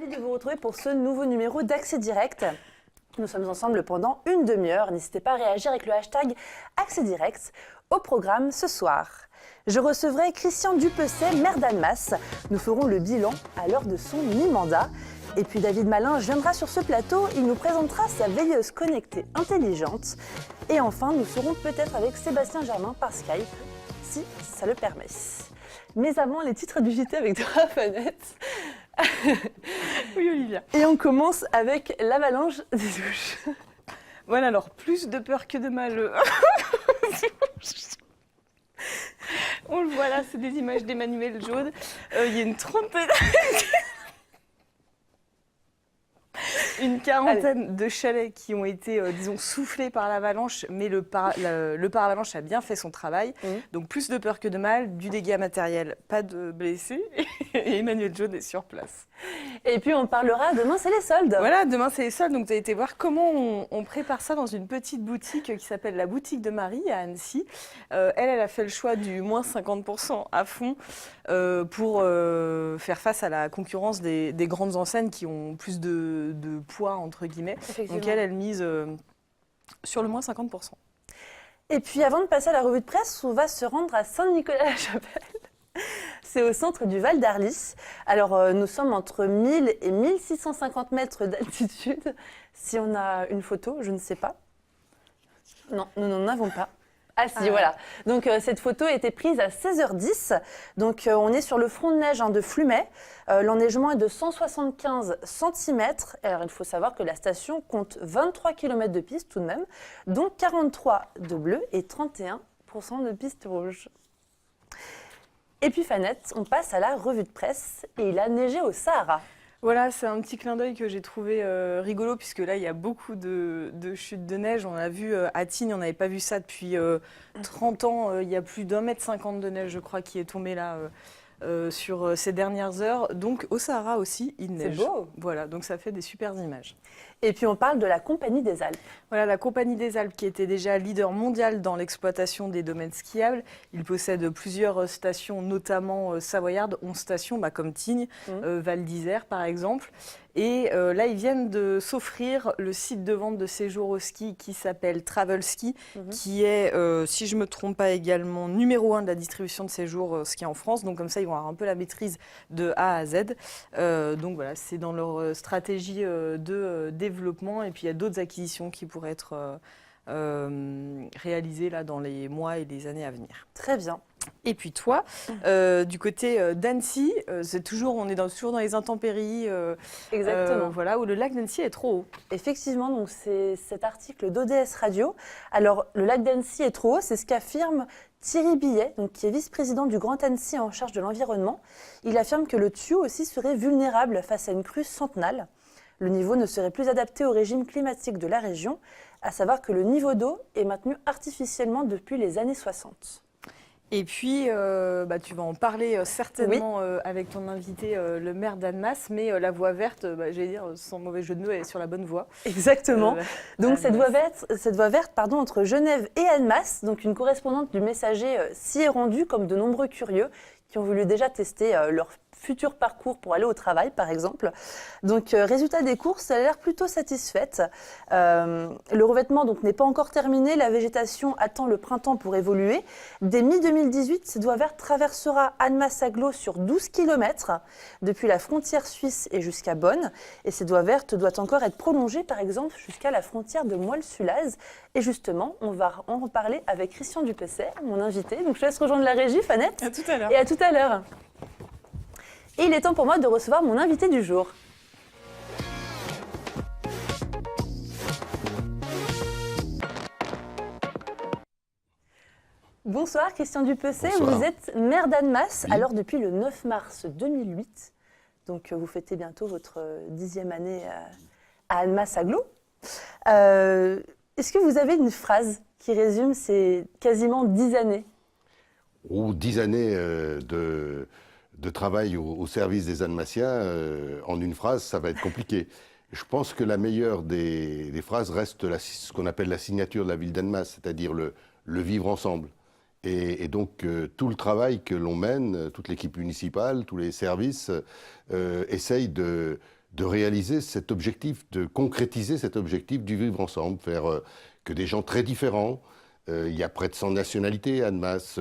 ravie de vous retrouver pour ce nouveau numéro d'Accès Direct. Nous sommes ensemble pendant une demi-heure. N'hésitez pas à réagir avec le hashtag Accès Direct. Au programme ce soir, je recevrai Christian Dupecet, maire d'Annemasse. Nous ferons le bilan à l'heure de son mi-mandat. Et puis David Malin viendra sur ce plateau. Il nous présentera sa veilleuse connectée intelligente. Et enfin, nous serons peut-être avec Sébastien Germain par Skype, si ça le permet. Mais avant, les titres du JT avec toi, Fanette. Oui, Olivia. Et on commence avec l'avalanche des douches. Voilà, alors, plus de peur que de mal. On le voit là, c'est des images d'Emmanuel Jaude. Il y a une trentaine... Une quarantaine de chalets qui ont été, disons, soufflés par l'avalanche, mais le paravalanche a bien fait son travail. Donc plus de peur que de mal, du dégât matériel, pas de blessés, et Emmanuel Jaude est sur place. Et puis on parlera, demain c'est les soldes. Voilà, demain c'est les soldes, donc tu as été voir comment on prépare ça dans une petite boutique qui s'appelle la Boutique de Marie à Annecy. Elle a fait le choix du moins 50% à fond pour faire face à la concurrence des grandes enseignes qui ont plus de poids, entre guillemets. Donc elle mise sur le moins 50%. Et puis avant de passer à la revue de presse, on va se rendre à Saint-Nicolas-la-Chapelle. C'est au centre du Val d'Arlis. Alors nous sommes entre 1000 et 1650 mètres d'altitude. Si on a une photo, je ne sais pas. Non, nous n'en avons pas. Ah si, voilà. Donc cette photo a été prise à 16h10. Donc on est sur le front de neige de Flumet. L'enneigement est de 175 cm. Alors il faut savoir que la station compte 23 km de piste tout de même, dont 43 de bleu et 31% de piste rouge. Et puis Fanette, on passe à la revue de presse et il a neigé au Sahara. Voilà, c'est un petit clin d'œil que j'ai trouvé rigolo, puisque là, il y a beaucoup de chutes de neige. On a vu à Tignes, on n'avait pas vu ça depuis 30 ans. Il y a plus d'1,50 m de neige, je crois, qui est tombé là sur ces dernières heures. Donc, au Sahara aussi, il neige. C'est beau. Voilà, donc ça fait des super images. Et puis, on parle de la Compagnie des Alpes. Voilà, la Compagnie des Alpes qui était déjà leader mondial dans l'exploitation des domaines skiables. Il possède plusieurs stations, notamment savoyardes, 11 stations comme Tignes, Val d'Isère par exemple. Et là, ils viennent de s'offrir le site de vente de séjours au ski qui s'appelle Travel Ski, qui est, si je ne me trompe pas, également numéro 1 de la distribution de séjours ski en France. Donc comme ça, ils vont avoir un peu la maîtrise de A à Z. Donc voilà, c'est dans leur stratégie de développement. Et puis il y a d'autres acquisitions qui pourraient être réalisées là, dans les mois et les années à venir. Très bien. Et puis toi, du côté d'Annecy, on est toujours dans les intempéries, Exactement. voilà, où le lac d'Annecy est trop haut. Effectivement, donc c'est cet article d'ODS Radio. Alors, le lac d'Annecy est trop haut, c'est ce qu'affirme Thierry Billet, donc, qui est vice-président du Grand Annecy en charge de l'environnement. Il affirme que le tuyau aussi serait vulnérable face à une crue centenale. Le niveau ne serait plus adapté au régime climatique de la région, à savoir que le niveau d'eau est maintenu artificiellement depuis les années 60. Et puis, tu vas en parler certainement avec ton invité, le maire d'Annemasse, mais la voie verte, j'allais dire, sans mauvais jeu de mots, elle est sur la bonne voie. Exactement. Donc cette voie verte, entre Genève et Annemasse, donc une correspondante du Messager s'y est rendue, comme de nombreux curieux qui ont voulu déjà tester leur futur parcours pour aller au travail, par exemple. Donc, résultat des courses, elle a l'air plutôt satisfaite. Le revêtement n'est pas encore terminé. La végétation attend le printemps pour évoluer. Dès mi-2018, cette voie verte traversera Annemasse-Aglo sur 12 km, depuis la frontière suisse et jusqu'à Bonn. Et cette voie verte doit encore être prolongée, par exemple, jusqu'à la frontière de Moelle-Sulaz. Et justement, on va en reparler avec Christian Dupecet, mon invité. Donc, je te laisse rejoindre la régie, Fanette. À tout à l'heure. Et à tout à l'heure. Et il est temps pour moi de recevoir mon invité du jour. Bonsoir Christian Dupecet, vous êtes maire d'Annemasse, alors depuis le 9 mars 2008. Donc vous fêtez bientôt votre 10e année à Annemasse-Aglo. Est-ce que vous avez une phrase qui résume ces quasiment 10 années? 10 années de travail au service des Annemassiens, en une phrase, ça va être compliqué. Je pense que la meilleure des phrases reste ce qu'on appelle la signature de la ville d'Annemasse, c'est-à-dire le vivre ensemble. Et donc, tout le travail que l'on mène, toute l'équipe municipale, tous les services, essayent de réaliser cet objectif, de concrétiser cet objectif du vivre ensemble, faire que des gens très différents, il y a près de 100 nationalités à Annemasse,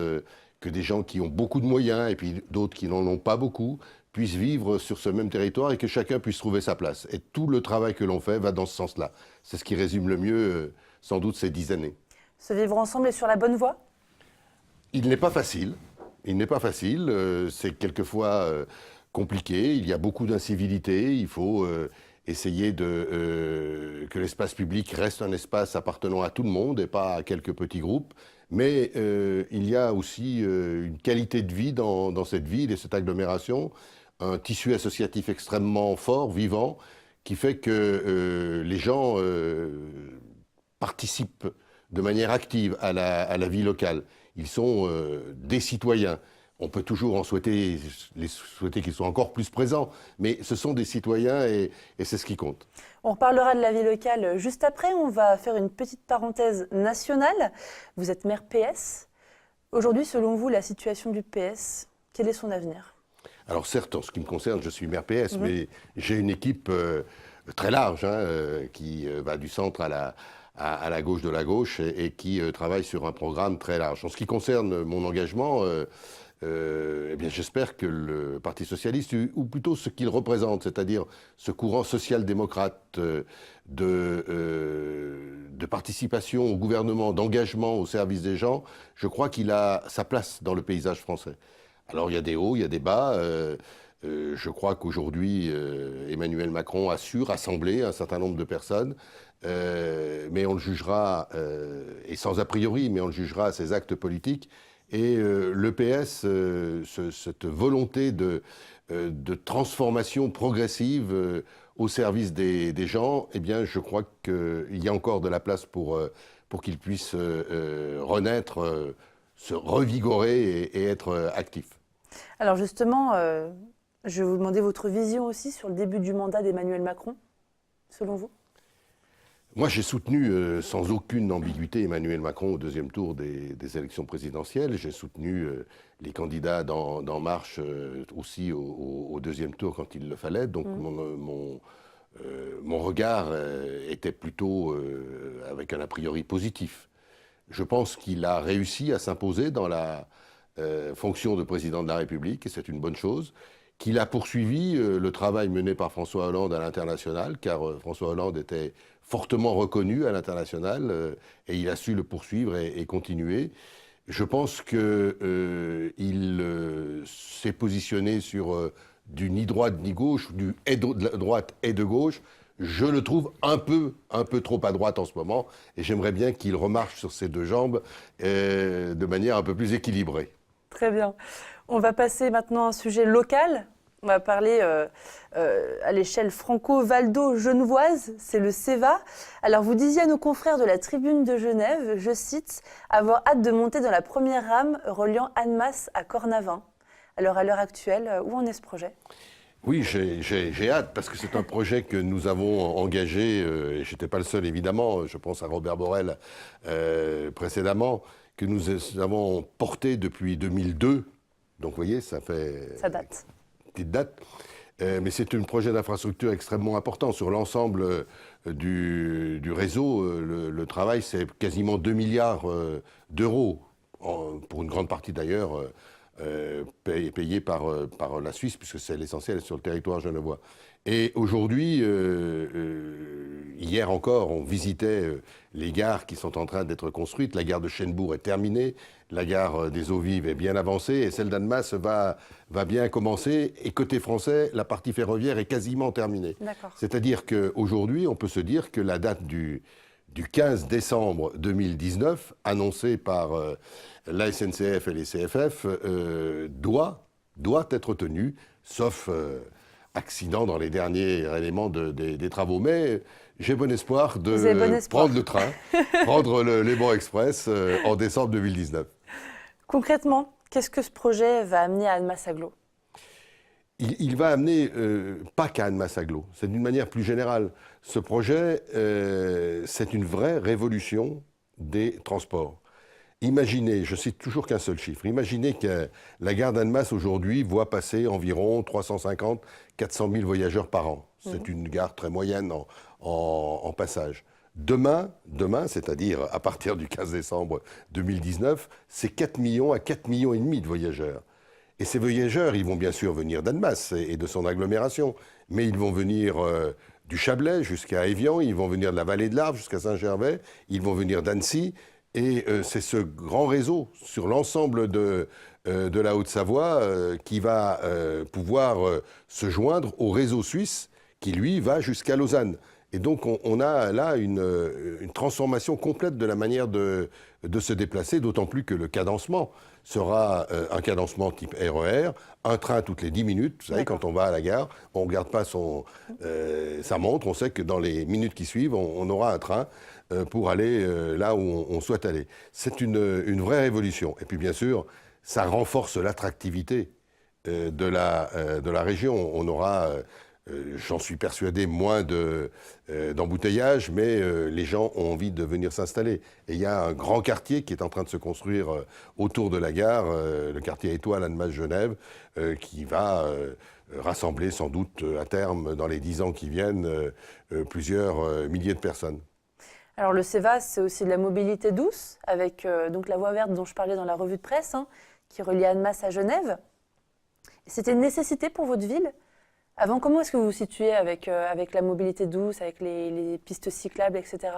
que des gens qui ont beaucoup de moyens et puis d'autres qui n'en ont pas beaucoup, puissent vivre sur ce même territoire et que chacun puisse trouver sa place. Et tout le travail que l'on fait va dans ce sens-là. C'est ce qui résume le mieux, sans doute, ces 10 années. Ce vivre ensemble est sur la bonne voie? Il n'est pas facile. Il n'est pas facile. C'est quelquefois compliqué. Il y a beaucoup d'incivilités. Il faut essayer que l'espace public reste un espace appartenant à tout le monde et pas à quelques petits groupes. Mais il y a aussi une qualité de vie dans cette ville et cette agglomération, un tissu associatif extrêmement fort, vivant, qui fait que les gens participent de manière active à la vie locale. Ils sont des citoyens. On peut toujours souhaiter qu'ils soient encore plus présents, mais ce sont des citoyens et c'est ce qui compte. On reparlera de la vie locale juste après. On va faire une petite parenthèse nationale. Vous êtes maire PS. Aujourd'hui, selon vous, la situation du PS, quel est son avenir? Alors certes, en ce qui me concerne, je suis maire PS, mais j'ai une équipe très large qui va du centre à la gauche de la gauche et qui travaille sur un programme très large. En ce qui concerne mon engagement, eh bien, j'espère que le Parti socialiste, ou plutôt ce qu'il représente, c'est-à-dire ce courant social-démocrate de participation au gouvernement, d'engagement au service des gens, je crois qu'il a sa place dans le paysage français. Alors il y a des hauts, il y a des bas. Je crois qu'aujourd'hui, Emmanuel Macron a su rassembler un certain nombre de personnes, mais on le jugera, et sans a priori, mais on le jugera à ses actes politiques. Et le PS, cette volonté de transformation progressive au service des gens, eh bien, je crois qu'il y a encore de la place pour qu'il puisse renaître, se revigorer et être actif. Alors justement, je vais vous demander votre vision aussi sur le début du mandat d'Emmanuel Macron, selon vous. Moi, j'ai soutenu sans aucune ambiguïté Emmanuel Macron au deuxième tour des élections présidentielles. J'ai soutenu les candidats d'En Marche aussi au deuxième tour quand il le fallait. Donc mon regard était plutôt avec un a priori positif. Je pense qu'il a réussi à s'imposer dans la fonction de président de la République, et c'est une bonne chose. Qu'il a poursuivi le travail mené par François Hollande à l'international, car François Hollande était fortement reconnu à l'international, et il a su le poursuivre et continuer. Je pense qu'il s'est positionné sur du ni droite ni gauche, du et de droite et de gauche. Je le trouve un peu trop à droite en ce moment, et j'aimerais bien qu'il remarche sur ses deux jambes de manière un peu plus équilibrée. Très bien. On va passer maintenant à un sujet local. On va parler à l'échelle franco-valdo-genevoise, c'est le CEVA. Alors vous disiez à nos confrères de la Tribune de Genève, je cite, avoir hâte de monter dans la première rame reliant Annemasse à Cornavin. Alors à l'heure actuelle, où en est ce projet ? Oui, j'ai hâte, parce que c'est un projet que nous avons engagé, et je n'étais pas le seul évidemment, je pense à Robert Borrell précédemment, que nous avons porté depuis 2002. Donc vous voyez, ça date. Petite date. Mais c'est un projet d'infrastructure extrêmement important. Sur l'ensemble du réseau, le travail, c'est quasiment 2 milliards d'euros, pour une grande partie d'ailleurs, payé par la Suisse, puisque c'est l'essentiel sur le territoire genevois. Et aujourd'hui, hier encore, on visitait les gares qui sont en train d'être construites. La gare de Chênebourg est terminée, la gare des Eaux-Vives est bien avancée, et celle d'Annemasse va bien commencer. Et côté français, la partie ferroviaire est quasiment terminée. C'est-à-dire qu'aujourd'hui, on peut se dire que la date du 15 décembre 2019, annoncée par la SNCF et les CFF, doit être tenue, sauf accident dans les derniers éléments des travaux. Mais j'ai bon espoir de prendre le train, prendre les bons express en décembre 2019. Concrètement, qu'est-ce que ce projet va amener à Annemasse Agglo ? Il va amener, pas qu'à Annemasse Agglo, c'est d'une manière plus générale. Ce projet, c'est une vraie révolution des transports. Imaginez, je cite toujours qu'un seul chiffre, imaginez que la gare d'Annemasse aujourd'hui voit passer environ 350 400 000 voyageurs par an. C'est une gare très moyenne en passage. Demain, c'est-à-dire à partir du 15 décembre 2019, c'est 4 millions à 4 millions et demi de voyageurs. Et ces voyageurs, ils vont bien sûr venir d'Annemasse et de son agglomération, mais ils vont venir du Chablais jusqu'à Évian, ils vont venir de la vallée de l'Arve jusqu'à Saint-Gervais, ils vont venir d'Annecy. Et c'est ce grand réseau sur l'ensemble de la Haute-Savoie qui va pouvoir se joindre au réseau suisse qui, lui, va jusqu'à Lausanne. Et donc, on a là une transformation complète de la manière de se déplacer, d'autant plus que le cadencement sera un cadencement type RER, un train toutes les 10 minutes. Vous savez, quand on va à la gare, on ne regarde pas sa montre, on sait que dans les minutes qui suivent, on aura un train pour aller là où on souhaite aller. C'est une vraie révolution. Et puis, bien sûr, ça renforce l'attractivité de la région. On aura... j'en suis persuadé, moins d'embouteillages, mais les gens ont envie de venir s'installer. Et il y a un grand quartier qui est en train de se construire autour de la gare, le quartier Étoile Annemasse-Genève, qui va rassembler sans doute à terme, dans les 10 ans qui viennent, plusieurs milliers de personnes. Alors le CEVA, c'est aussi de la mobilité douce, avec donc la voie verte dont je parlais dans la revue de presse, hein, qui relie Annemasse à Genève. C'était une nécessité pour votre ville ? Avant, comment est-ce que vous vous situez avec la mobilité douce, avec les pistes cyclables, etc.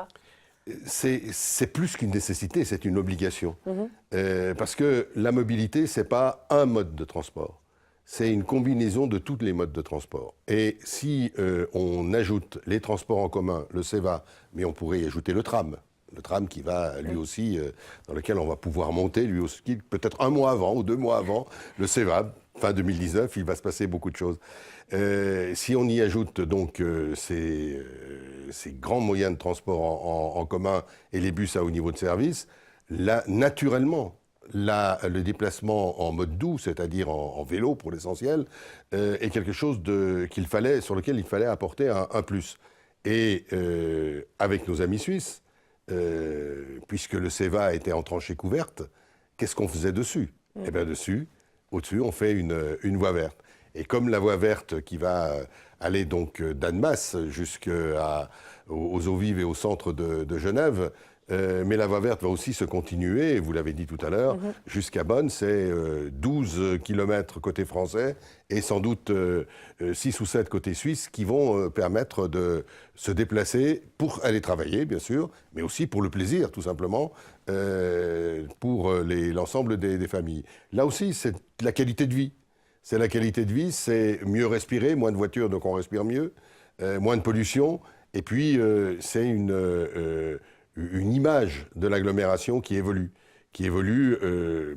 C'est plus qu'une nécessité, c'est une obligation. Parce que la mobilité, ce n'est pas un mode de transport. C'est une combinaison de tous les modes de transport. Et si on ajoute les transports en commun, le CEVA, mais on pourrait y ajouter le tram qui va lui aussi, dans lequel on va pouvoir monter, lui aussi, peut-être un mois avant ou 2 mois avant, le CEVA, fin 2019, il va se passer beaucoup de choses. Si on y ajoute donc ces grands moyens de transport en commun et les bus à haut niveau de service, là, naturellement, le déplacement en mode doux, c'est-à-dire en vélo pour l'essentiel, est quelque chose sur lequel il fallait apporter un plus. Et avec nos amis suisses, puisque le CEVA était en tranchée couverte, qu'est-ce qu'on faisait dessus ? Eh bien au-dessus, on fait une voie verte. Et comme la voie verte qui va aller donc d'Annemasse jusqu'aux eaux vives et au centre de Genève, mais la voie verte va aussi se continuer, vous l'avez dit tout à l'heure, jusqu'à Bonn, c'est 12 km côté français et sans doute 6 ou 7 côté suisse qui vont permettre de se déplacer pour aller travailler, bien sûr, mais aussi pour le plaisir, tout simplement, pour l'ensemble des familles. Là aussi, c'est la qualité de vie. C'est la qualité de vie, c'est mieux respirer, moins de voitures, donc on respire mieux, moins de pollution, et puis c'est une image de l'agglomération qui évolue.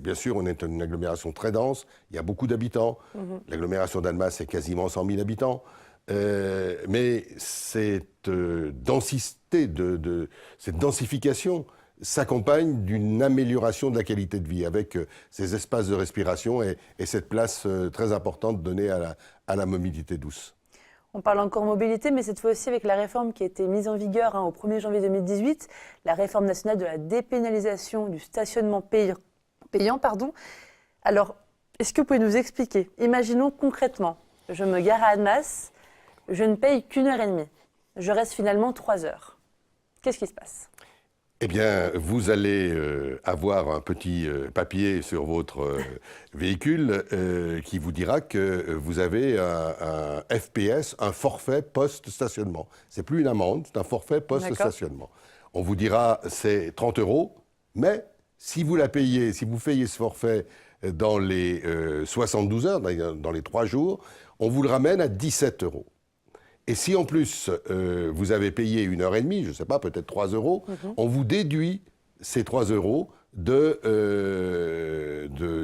Bien sûr, on est une agglomération très dense, il y a beaucoup d'habitants. L'agglomération d'Annemasse, c'est quasiment 100 000 habitants. Mais cette densification s'accompagne d'une amélioration de la qualité de vie, avec ces espaces de respiration et cette place très importante donnée à la mobilité douce. On parle encore mobilité, mais cette fois aussi avec la réforme qui a été mise en vigueur au 1er janvier 2018, la réforme nationale de la dépénalisation du stationnement payant. Alors, est-ce que vous pouvez nous expliquer ? Imaginons concrètement, je me gare à Annemasse, je ne paye qu'1 heure et demie. Je reste finalement 3 heures. Qu'est-ce qui se passe ? Eh bien, vous allez avoir un petit papier sur votre véhicule qui vous dira que vous avez un FPS, un forfait post-stationnement. C'est plus une amende, c'est un forfait post-stationnement. On vous dira c'est 30 €, mais si vous payez ce forfait dans les 72 heures, dans les 3 jours, on vous le ramène à 17 €. Et si en plus vous avez payé 1 heure et demie, je ne sais pas, peut-être 3 €, on vous déduit ces 3 €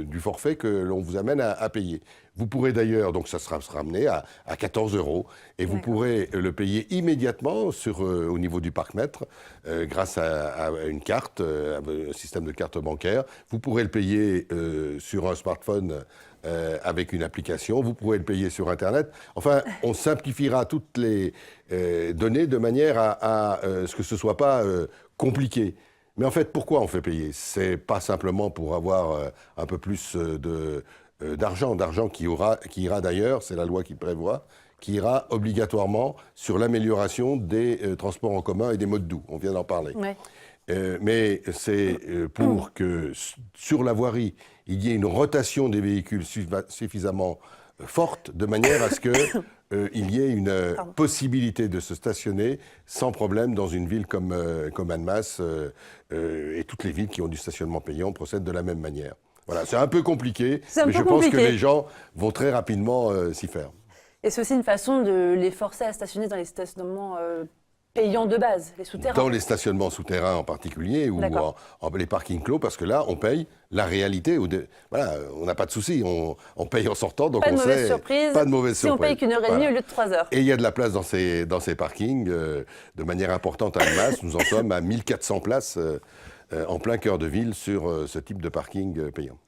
du forfait que l'on vous amène à payer. Vous pourrez d'ailleurs, donc ça sera ramené à 14 €, et vous pourrez le payer immédiatement au niveau du parc-mètre, grâce à une carte, un système de carte bancaire. Vous pourrez le payer sur un smartphone avec une application, vous pourrez le payer sur Internet. Enfin, on simplifiera toutes les données de manière à ce que ce ne soit pas compliqué. Mais en fait, pourquoi on fait payer? C'est pas simplement pour avoir un peu plus d'argent qui ira d'ailleurs, c'est la loi qui prévoit, qui ira obligatoirement sur l'amélioration des transports en commun et des modes doux. On vient d'en parler. Ouais. Mais c'est pour que sur la voirie, il y ait une rotation des véhicules suffisamment forte, de manière à ce qu'il y ait une possibilité de se stationner sans problème dans une ville comme Annemasse, et toutes les villes qui ont du stationnement payant procèdent de la même manière. Voilà, c'est un peu compliqué, mais je pense que les gens vont très rapidement s'y faire. Et c'est aussi une façon de les forcer à stationner dans les stationnements payants de base, les souterrains. Dans les stationnements souterrains en particulier, ou en les parkings clos, parce que là, on paye la réalité. Voilà, on n'a pas de souci, on paye en sortant, donc pas on sait. Surprise. Pas de mauvaise surprise. Si on paye qu'une heure et demie au lieu de 3 heures. Et il y a de la place dans ces parkings, de manière importante à Annemasse. Nous en sommes à 1400 places en plein cœur de ville sur ce type de parking payant.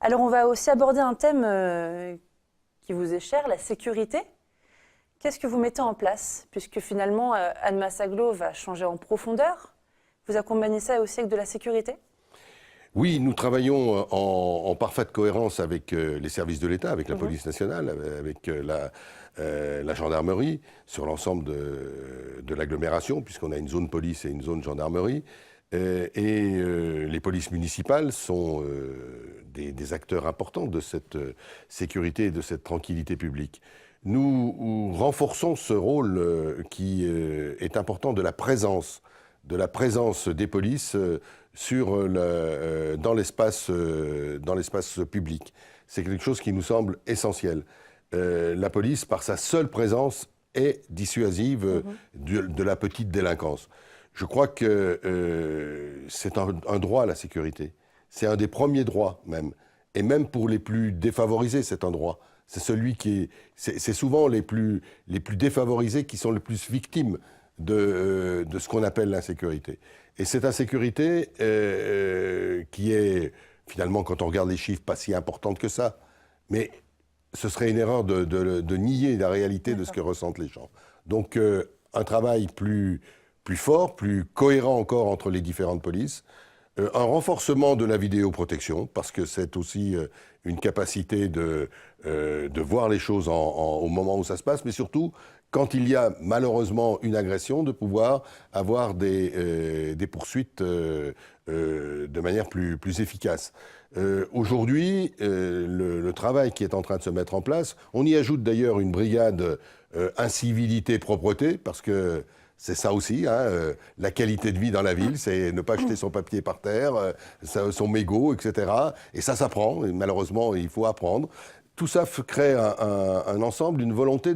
Alors, on va aussi aborder un thème qui vous est cher, la sécurité. Qu'est-ce que vous mettez en place? Puisque finalement, Annemasse Agglo va changer en profondeur. Vous accompagnez ça aussi avec de la sécurité? Oui, nous travaillons en parfaite cohérence avec les services de l'État, avec la police nationale, avec la gendarmerie, sur l'ensemble de l'agglomération, puisqu'on a une zone police et une zone gendarmerie. Les polices municipales sont des acteurs importants de cette sécurité et de cette tranquillité publique. Nous renforçons ce rôle qui est important de la présence des polices dans l'espace public. C'est quelque chose qui nous semble essentiel. La police, par sa seule présence, est dissuasive de la petite délinquance. Je crois que c'est un droit, la sécurité. C'est un des premiers droits, même. Et même pour les plus défavorisés, c'est un droit. C'est souvent les plus défavorisés qui sont les plus victimes de ce qu'on appelle l'insécurité. Et cette insécurité qui est, finalement, quand on regarde les chiffres, pas si importante que ça. Mais ce serait une erreur de nier la réalité de ce que ressentent les gens. Donc, un travail plus fort, plus cohérent encore entre les différentes polices, un renforcement de la vidéoprotection, parce que c'est aussi une capacité de voir les choses au moment où ça se passe, mais surtout, quand il y a malheureusement une agression, de pouvoir avoir des poursuites de manière plus efficace. Aujourd'hui, le travail qui est en train de se mettre en place, on y ajoute d'ailleurs une brigade incivilité-propreté, parce que c'est ça aussi, la qualité de vie dans la ville, c'est ne pas jeter son papier par terre, son mégot, etc. Et ça s'apprend, et malheureusement, il faut apprendre. Tout ça crée un ensemble, une volonté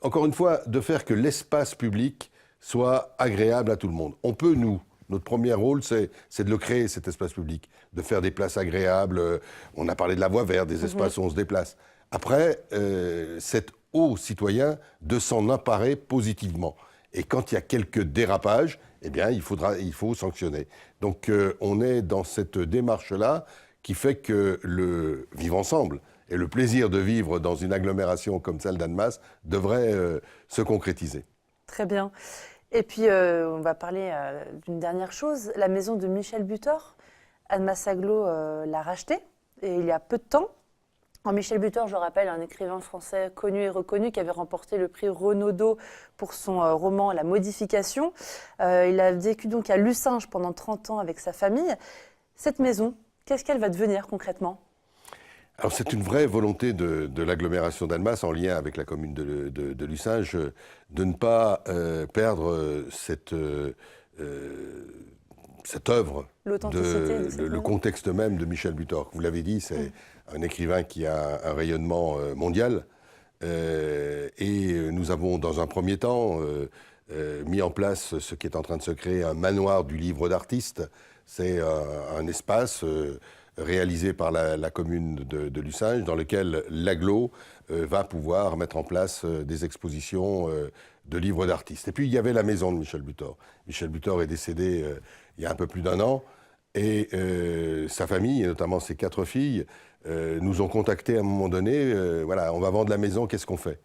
encore une fois, de faire que l'espace public soit agréable à tout le monde. On peut, notre premier rôle, c'est de le créer, cet espace public, de faire des places agréables. On a parlé de la voie verte, des espaces où on se déplace. Après, c'est aux citoyens de s'en emparer positivement. Et quand il y a quelques dérapages, eh bien, il faut sanctionner. Donc, on est dans cette démarche-là qui fait que le vivre ensemble et le plaisir de vivre dans une agglomération comme celle d'Annemasse devrait se concrétiser. Très bien. Et puis, on va parler d'une dernière chose. La maison de Michel Butor, Annemasse Agglo l'a rachetée, et il y a peu de temps. Michel Butor, je rappelle, un écrivain français connu et reconnu qui avait remporté le prix Renaudot pour son roman La Modification. Il a vécu donc à Lucinge pendant 30 ans avec sa famille. Cette maison, qu'est-ce qu'elle va devenir concrètement ? Alors c'est une vraie volonté de l'agglomération d'Annemasse, en lien avec la commune de Lucinge, de ne pas perdre cette œuvre, le contexte même de Michel Butor. Vous l'avez dit, c'est un écrivain qui a un rayonnement mondial. Et nous avons, dans un premier temps, mis en place ce qui est en train de se créer, un manoir du livre d'artistes. C'est un espace réalisé par la commune de Lucinge, dans lequel l'agglo va pouvoir mettre en place des expositions de livres d'artistes. Et puis, il y avait la maison de Michel Butor. Michel Butor est décédé il y a un peu plus d'1 an, et sa famille, et notamment ses 4 filles, nous ont contactés à un moment donné. Voilà, on va vendre la maison, qu'est-ce qu'on fait ?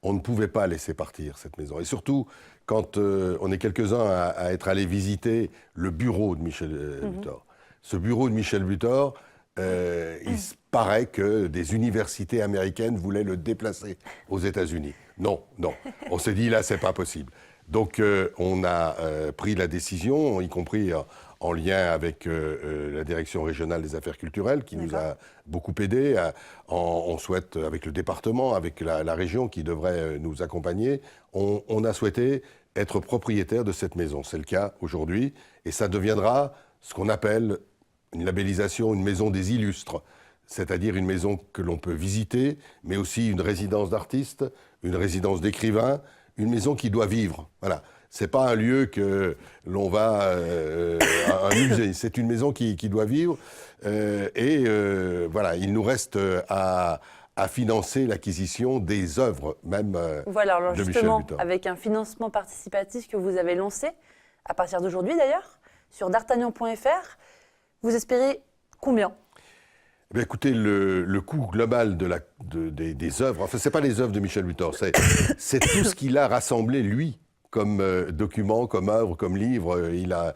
on ne pouvait pas laisser partir cette maison. Et surtout, quand on est quelques-uns à être allés visiter le bureau de Michel Butor. Ce bureau de Michel Butor, il paraît que des universités américaines voulaient le déplacer aux États-Unis. Non, non. On s'est dit, là, c'est pas possible. Donc, on a pris la décision, y compris en lien avec la Direction régionale des affaires culturelles, qui nous a beaucoup aidés. On souhaite, avec le département, avec la région qui devrait nous accompagner, on a souhaité être propriétaire de cette maison. C'est le cas aujourd'hui. Et ça deviendra ce qu'on appelle une labellisation, une maison des illustres. C'est-à-dire une maison que l'on peut visiter, mais aussi une résidence d'artistes, une résidence d'écrivains, une maison qui doit vivre. Voilà. C'est pas un lieu que l'on va un musée. C'est une maison qui doit vivre. Voilà, il nous reste à financer l'acquisition des œuvres même voilà, alors de justement, Michel Butor. avec un financement participatif que vous avez lancé, à partir d'aujourd'hui d'ailleurs, sur d'Artagnan.fr, vous espérez combien ? Eh bien, écoutez, le coût global des œuvres, enfin, ce n'est pas les œuvres de Michel Butor, c'est tout ce qu'il a rassemblé, lui, comme document, comme œuvre, comme livre.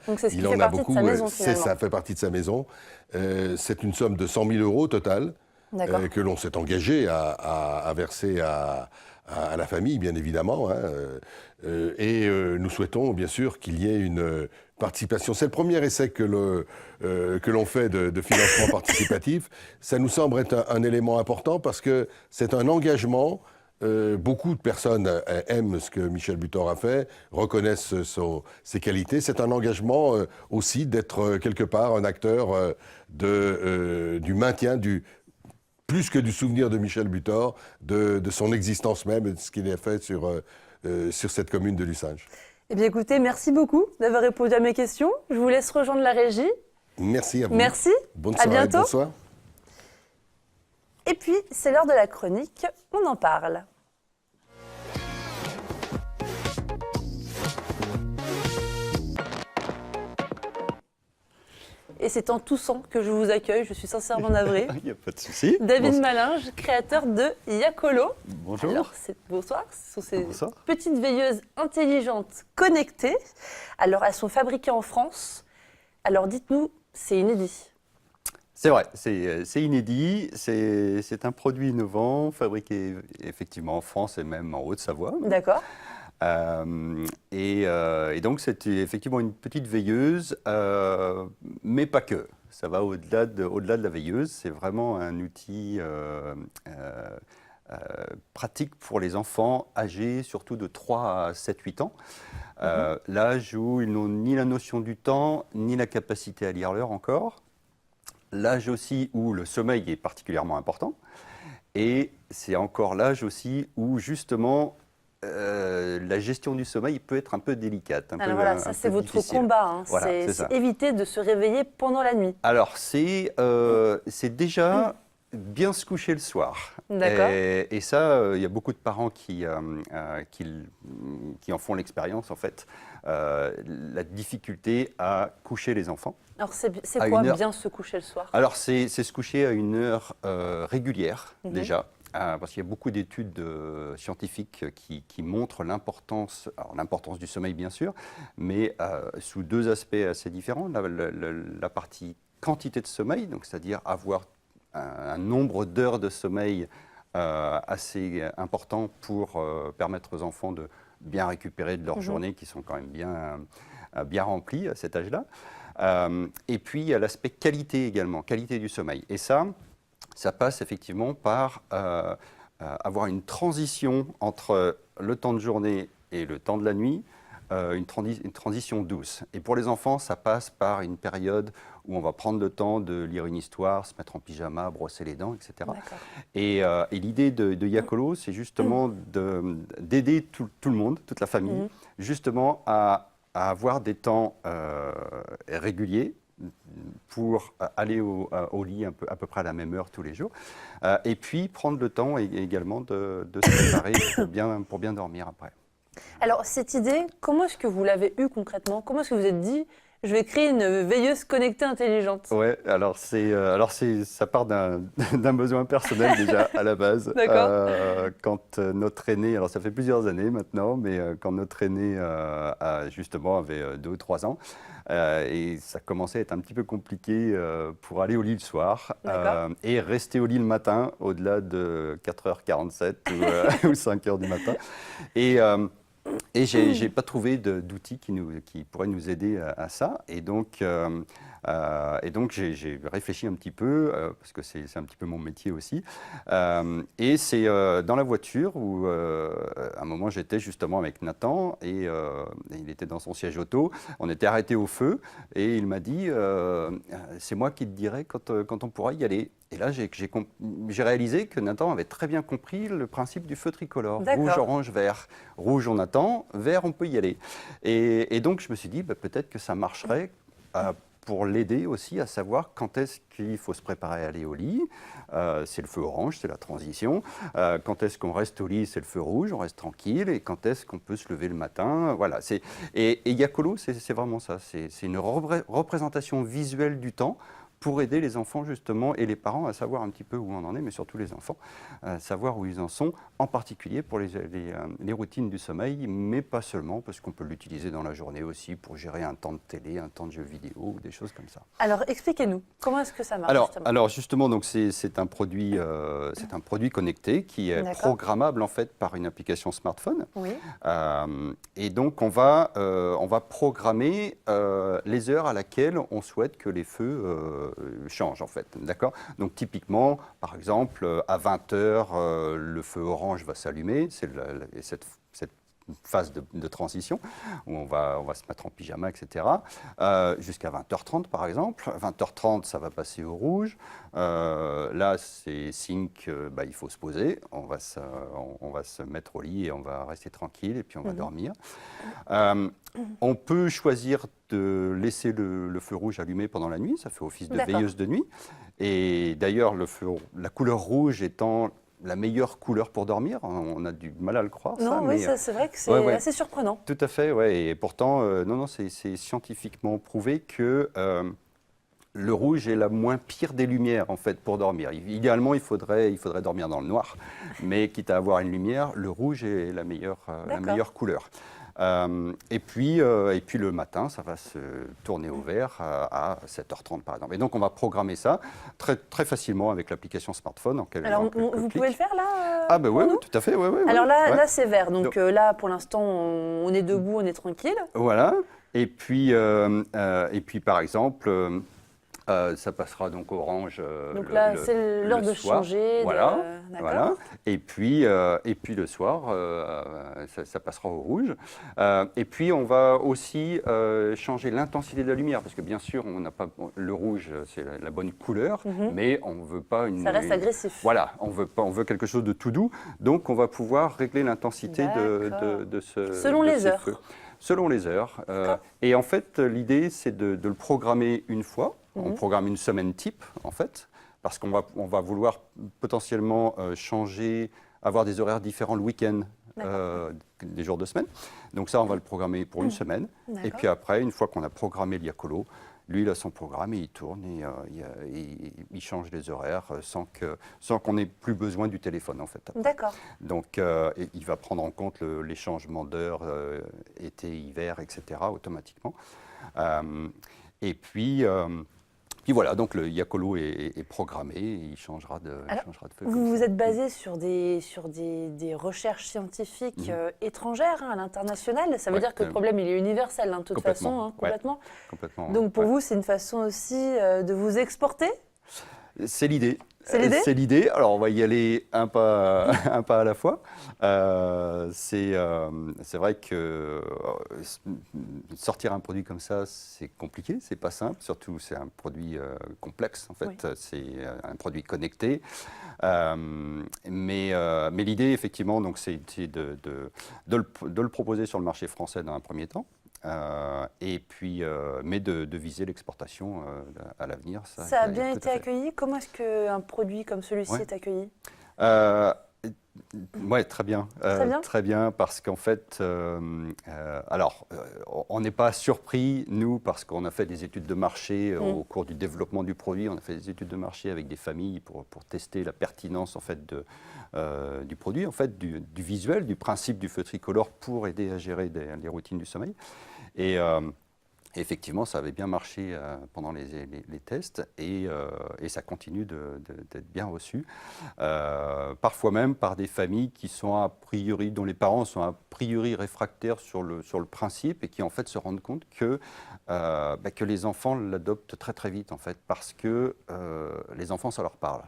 Donc c'est ce qui il fait en a partie beaucoup. de sa maison, finalement. Ça fait partie de sa maison. C'est une somme de 100 000 € total que l'on s'est engagé à verser à la famille, bien évidemment. Nous souhaitons, bien sûr, qu'il y ait une participation. C'est le premier essai que l'on fait de financement participatif. Ça nous semble être un élément important parce que c'est un engagement. Beaucoup de personnes aiment ce que Michel Butor a fait, reconnaissent ses qualités. C'est un engagement aussi d'être quelque part un acteur du maintien, plus que du souvenir de Michel Butor, de son existence même et de ce qu'il a fait sur cette commune de Lucinge. Eh bien écoutez, merci beaucoup d'avoir répondu à mes questions. Je vous laisse rejoindre la régie. Merci à vous. Merci. Bonne à soirée. bientôt. Bonsoir. Et puis, c'est l'heure de la chronique. On en parle. Et c'est en toussant que je vous accueille. Je suis sincèrement navrée. Il n'y a pas de souci. David Malinge, créateur de Yacolo. Bonjour. Alors, bonsoir. Ce sont ces Bonsoir. petites veilleuses intelligentes connectées. Alors, elles sont fabriquées en France. Alors, dites-nous, c'est inédit. C'est vrai, c'est inédit. C'est un produit innovant, fabriqué effectivement en France et même en Haute-Savoie. D'accord. Et donc, c'est effectivement une petite veilleuse, mais pas que. Ça va au-delà de la veilleuse. C'est vraiment un outil pratique pour les enfants âgés surtout de 3 à 7-8 ans. L'âge où ils n'ont ni la notion du temps, ni la capacité à lire l'heure encore. L'âge aussi où le sommeil est particulièrement important. Et c'est encore l'âge aussi où justement la gestion du sommeil peut être un peu délicate. Alors voilà, ça c'est votre combat. Hein. Voilà, c'est éviter de se réveiller pendant la nuit. Alors c'est déjà bien se coucher le soir. D'accord. Et ça, il y a beaucoup de parents qui en font l'expérience en fait. La difficulté à coucher les enfants. Alors c'est quoi bien se coucher le soir? Alors c'est se coucher à une heure régulière déjà. Parce qu'il y a beaucoup d'études scientifiques qui montrent l'importance du sommeil bien sûr, mais sous 2 aspects assez différents. La partie quantité de sommeil, donc c'est-à-dire avoir un nombre d'heures de sommeil assez important pour permettre aux enfants de bien récupérer de leur journée qui sont quand même bien remplies à cet âge-là. Et puis il y a l'aspect qualité également, qualité du sommeil. Et ça passe effectivement par avoir une transition entre le temps de journée et le temps de la nuit, une transition douce. Et pour les enfants, ça passe par une période où on va prendre le temps de lire une histoire, se mettre en pyjama, brosser les dents, etc. Et l'idée de Yacolo, c'est justement d'aider tout le monde, toute la famille, justement à avoir des temps réguliers, pour aller au lit à peu près à la même heure tous les jours. Et puis prendre le temps également de se préparer pour bien dormir après. Alors cette idée, comment est-ce que vous l'avez eue concrètement? Comment est-ce que vous vous êtes dit, Je vais créer une veilleuse connectée intelligente. Ouais, ça part d'un besoin personnel déjà à la base. D'accord. Quand notre aîné, alors ça fait plusieurs années maintenant, mais quand notre aîné justement avait 2 ou 3 ans, et ça commençait à être un petit peu compliqué pour aller au lit le soir et rester au lit le matin au-delà de 4h47 ou 5h du matin. Et j'ai pas trouvé d'outils qui pourraient nous aider à ça. Et donc j'ai réfléchi un petit peu, parce que c'est un petit peu mon métier aussi. Et c'est dans la voiture où, à un moment, j'étais justement avec Nathan, et il était dans son siège auto. On était arrêté au feu, et il m'a dit c'est moi qui te dirai quand on pourra y aller. Et là, j'ai réalisé que Nathan avait très bien compris le principe du feu tricolore. Rouge, orange, vert. Rouge, on attend. Vert, on peut y aller. Et donc, je me suis dit, peut-être que ça marcherait pour l'aider aussi à savoir quand est-ce qu'il faut se préparer à aller au lit. C'est le feu orange, c'est la transition. Quand est-ce qu'on reste au lit, c'est le feu rouge, on reste tranquille. Et quand est-ce qu'on peut se lever le matin. Voilà. Et Yakolo, c'est vraiment ça. C'est une représentation visuelle du temps pour aider les enfants justement et les parents à savoir un petit peu où on en est, mais surtout les enfants, savoir où ils en sont, en particulier pour les routines du sommeil, mais pas seulement, parce qu'on peut l'utiliser dans la journée aussi pour gérer un temps de télé, un temps de jeux vidéo, ou des choses comme ça. Alors expliquez-nous, comment est-ce que ça marche alors justement, donc c'est un produit connecté qui est programmable en fait par une application smartphone. Oui. Et donc on va programmer les heures à laquelle on souhaite que les feux change en fait, d'accord. Donc typiquement, par exemple, à 20h, le feu orange va s'allumer, c'est cette phase de transition où on va se mettre en pyjama, etc. Jusqu'à 20h30 par exemple. 20h30, ça va passer au rouge. Là, c'est signe qu'il faut se poser. On va se mettre au lit et on va rester tranquille et puis on va dormir. On peut choisir de laisser le feu rouge allumé pendant la nuit. Ça fait office de veilleuse de nuit. Et d'ailleurs, la couleur rouge étant la meilleure couleur pour dormir. On a du mal à le croire. Non, oui, c'est vrai que c'est assez surprenant. Tout à fait, ouais. Et pourtant, c'est scientifiquement prouvé que le rouge est la moins pire des lumières en fait pour dormir. Idéalement, il faudrait dormir dans le noir, mais quitte à avoir une lumière, le rouge est la meilleure couleur. Et puis le matin, ça va se tourner au vert à 7h30 par exemple. Et donc on va programmer ça très, très facilement avec l'application smartphone. Alors vous pouvez le faire là Ah ben oui, tout à fait. Alors là c'est vert, donc là pour l'instant on est debout, on est tranquille. Voilà. Et puis par exemple, ça passera donc orange. Donc là, c'est l'heure de changer. Voilà. Et puis le soir, ça passera au rouge. Et puis on va aussi changer l'intensité de la lumière, parce que bien sûr, on n'a pas le rouge, c'est la bonne couleur, mais on ne veut pas ça reste agressif. Voilà, on veut quelque chose de tout doux. Donc on va pouvoir régler l'intensité de ce. Selon les heures. Selon les heures. Et en fait, l'idée, c'est de le programmer une fois. On programme une semaine type, en fait, parce qu'on va vouloir potentiellement avoir des horaires différents le week-end, des jours de semaine. Donc ça, on va le programmer pour une semaine. Et puis après, une fois qu'on a programmé le Yakolo, lui, il a son programme et il tourne et il change les horaires sans qu'on ait plus besoin du téléphone, en fait. D'accord. Donc, il va prendre en compte les changements d'heure, été, hiver, etc., automatiquement. Et puis voilà, donc le Yakolo est programmé, et il changera de feu. Vous êtes basé sur des recherches scientifiques étrangères à l'international. Ça veut dire que le problème il est universel, de toute façon, complètement. Complètement. Donc pour vous, c'est une façon aussi de vous exporter ? C'est l'idée. C'est l'idée ? Alors, on va y aller un pas à la fois. C'est vrai que sortir un produit comme ça, c'est compliqué, c'est pas simple. Surtout, c'est un produit complexe, en fait. Oui. C'est un produit connecté. Mais l'idée, effectivement, c'est de le proposer sur le marché français dans un premier temps. Et puis, mais de viser l'exportation à l'avenir. Ça a bien été accueilli. Comment est-ce qu'un produit comme celui-ci est accueilli ? Ouais, très bien. Très bien. Très bien, parce qu'en fait, on n'est pas surpris, nous, parce qu'on a fait des études de marché au cours du développement du produit. On a fait des études de marché avec des familles pour tester la pertinence en fait, du produit, en fait, du visuel, du principe du feu tricolore pour aider à gérer les routines du sommeil. Et effectivement, ça avait bien marché pendant les tests et ça continue d'être bien reçu. Parfois même par des familles qui sont a priori, dont les parents sont a priori réfractaires sur le principe et qui en fait se rendent compte que les enfants l'adoptent très très vite en fait parce que les enfants ça leur parle.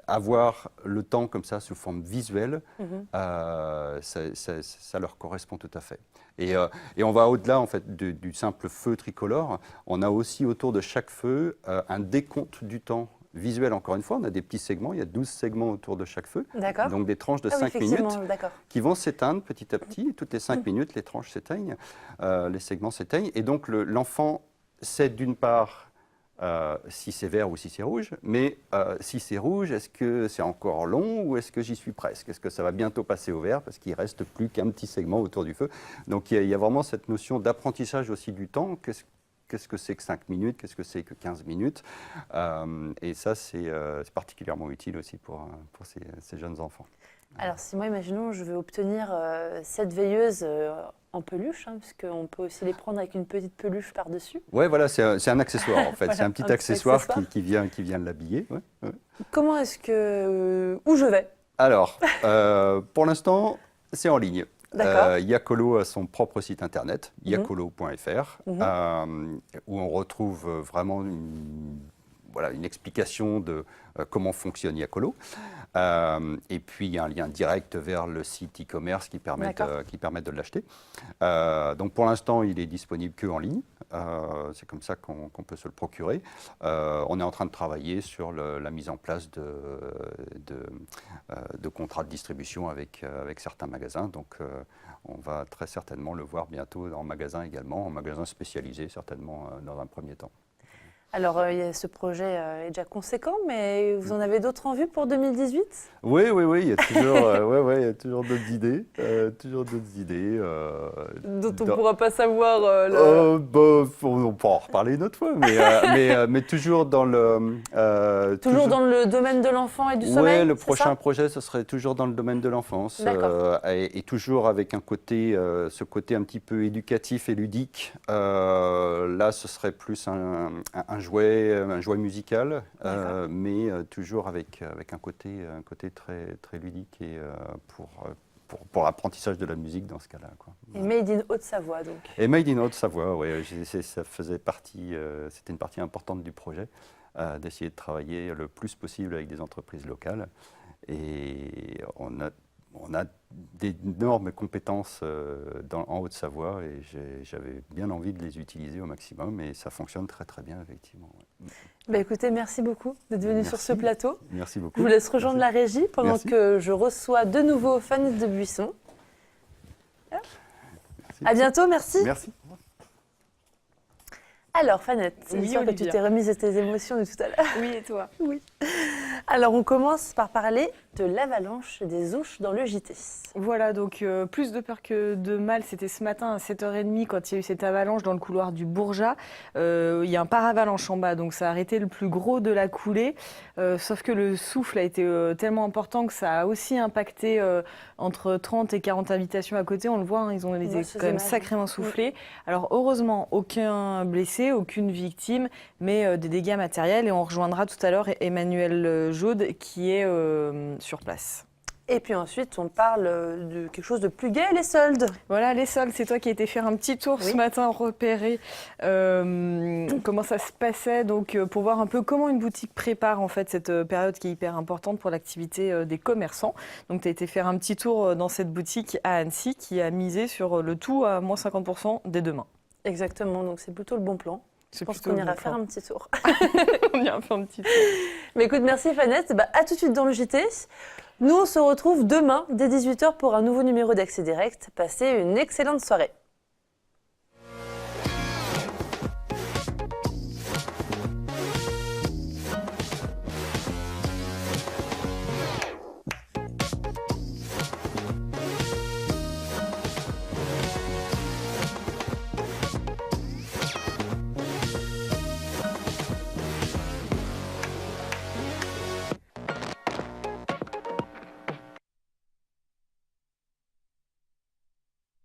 Avoir le temps comme ça sous forme visuelle, ça leur correspond tout à fait. Et on va au-delà en fait du simple feu tricolore. On a aussi autour de chaque feu un décompte du temps visuel. Encore une fois, on a des petits segments. Il y a 12 segments autour de chaque feu. D'accord. Donc des tranches de 5 minutes qui vont s'éteindre petit à petit. Toutes les 5 minutes, les tranches s'éteignent, les segments s'éteignent. Et donc l'enfant sait d'une part si c'est vert ou si c'est rouge, mais si c'est rouge, est-ce que c'est encore long ou est-ce que j'y suis presque? Est-ce que ça va bientôt passer au vert parce qu'il ne reste plus qu'un petit segment autour du feu? Donc il y a vraiment cette notion d'apprentissage aussi du temps. Qu'est-ce que c'est que 5 minutes? Qu'est-ce que c'est que 15 minutes? Et ça, c'est particulièrement utile aussi pour ces jeunes enfants. Alors si moi, imaginons, je veux obtenir cette veilleuse en peluche, puisqu'on peut aussi les prendre avec une petite peluche par-dessus. Oui, voilà, c'est un accessoire en fait. Voilà, c'est un petit accessoire qui vient l'habiller. Ouais, ouais. Comment est-ce que... où je vais? Alors, pour l'instant, c'est en ligne. D'accord. Yacolo a son propre site internet, yacolo.fr, où on retrouve vraiment une explication de comment fonctionne Yacolo. Et puis, il y a un lien direct vers le site e-commerce qui permet de l'acheter. Donc, pour l'instant, il est disponible qu'en ligne. C'est comme ça qu'on peut se le procurer. On est en train de travailler sur la mise en place de contrats de distribution avec certains magasins. Donc, on va très certainement le voir bientôt en magasin également, en magasin spécialisé certainement dans un premier temps. Alors, ce projet est déjà conséquent, mais vous en avez d'autres en vue pour 2018? Oui, il y a toujours, il y a toujours d'autres idées. Dont on ne pourra pas savoir. On pourra en reparler une autre fois, mais toujours dans le... toujours dans le domaine de l'enfant et du sommeil? Oui, le prochain projet, ce serait toujours dans le domaine de l'enfance. Et toujours avec ce côté un petit peu éducatif et ludique. Là, ce serait plus un jouet musical, mais toujours avec un côté très, très ludique et pour l'apprentissage de la musique dans ce cas-là. Et Made in Haute-Savoie, donc. Et Made in Haute-Savoie, oui, ça faisait partie, c'était une partie importante du projet, d'essayer de travailler le plus possible avec des entreprises locales. Et on a d'énormes compétences en Haute-Savoie et j'avais bien envie de les utiliser au maximum et ça fonctionne très très bien effectivement. Écoutez, merci beaucoup d'être venu sur ce plateau. Merci beaucoup. Je vous laisse rejoindre la régie pendant que je reçois de nouveau Fanette de Buisson. À bientôt, merci. Merci. Alors Fanette, c'est Oui, sûr que tu Olivia. t'es remise de tes émotions de tout à l'heure. Oui, et toi? Oui. Alors on commence par parler de l'avalanche des ouches dans le JT. Voilà, donc plus de peur que de mal, c'était ce matin à 7h30 quand il y a eu cette avalanche dans le couloir du Bourjat. Il y a un paravalanche en bas, donc ça a arrêté le plus gros de la coulée. Sauf que le souffle a été tellement important que ça a aussi impacté entre 30 et 40 habitations à côté. On le voit, ils ont été quand même sacrément soufflés. Alors heureusement, aucun blessé, aucune victime, mais des dégâts matériels. Et on rejoindra tout à l'heure Emmanuel Jaude qui est sur place. Et puis ensuite, on parle de quelque chose de plus gai, les soldes. Voilà, les soldes, c'est toi qui as été faire un petit tour ce matin, repérer comment ça se passait, donc pour voir un peu comment une boutique prépare en fait cette période qui est hyper importante pour l'activité des commerçants. Donc tu as été faire un petit tour dans cette boutique à Annecy qui a misé sur le tout à moins 50% dès demain. Exactement, donc c'est plutôt le bon plan. Je pense qu'on ira faire un petit tour. On ira faire un petit tour. Mais écoute, merci Fanette. À tout de suite dans le JT. Nous, on se retrouve demain dès 18h pour un nouveau numéro d'Accès Direct. Passez une excellente soirée.